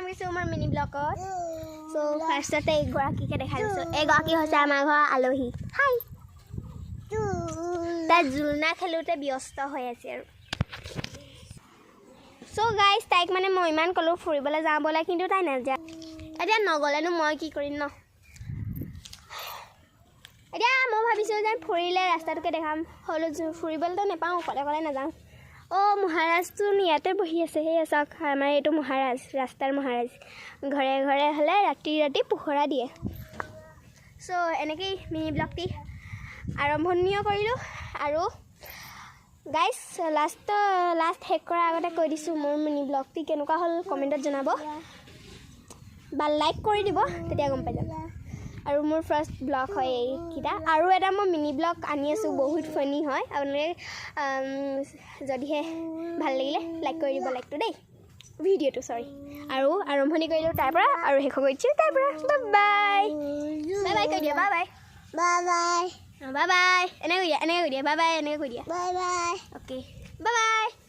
কৰিছোঁ মোৰ মিনি ব্লগত চ' ফাৰ্ষ্টতে এগৰাকীকে দেখাই দিছোঁ এগৰাকী হৈছে আমাৰ ঘৰৰ আলহী হাই তাই জোলনা খেলোঁতে ব্যস্ত হৈ আছে আৰু চ' গাইজ তাইক মানে মই ইমান ক'লোঁ ফুৰিবলৈ যাওঁ ব'লে কিন্তু তাই নাযায় এতিয়া নগ'লেনো মই কি কৰিম ন এতিয়া মই ভাবিছোঁ যে ফুৰিলে ৰাস্তাটোকে দেখাম হ'লেও ফুৰিবলৈতো নাপাওঁ অকলে অকলে নাযাওঁ অঁ মহাৰাজটো ইয়াতে বহি আছে সেই চাওক আমাৰ এইটো মহাৰাজ ৰাস্তাৰ মহাৰাজ ঘৰে ঘৰে হ'লে ৰাতি ৰাতি পোহৰা দিয়ে চ' এনেকেই মিনি ব্লগটি আৰম্ভণিও কৰিলোঁ আৰু গাইজ লাষ্ট শেষ কৰাৰ আগতে কৈ দিছোঁ মোৰ মিনি ব্লগটি কেনেকুৱা হ'ল কমেণ্টত জনাব বা লাইক কৰি দিব তেতিয়া গম পাই যাম আৰু মোৰ ফাৰ্ষ্ট ব্লগ হয় এইকেইটা আৰু এটা মই মিনি ব্লগ আনি আছোঁ বহুত ফানি হয় আপোনালোকে যদিহে ভাল লাগিলে লাইক কৰি দিব লাইকটো দেই ভিডিঅ'টো চৰি আৰু আৰম্ভণি কৰিলোঁ তাৰ পৰা আৰু শেষ কৰিছোঁ তাৰ পৰা বাই বাই বাই কৈ দিয়া bye bye bye bye bye bye এনেকৈ কৈ দিয়া বাই বাই এনেকৈ কৈ দিয়া bye bye okay bye bye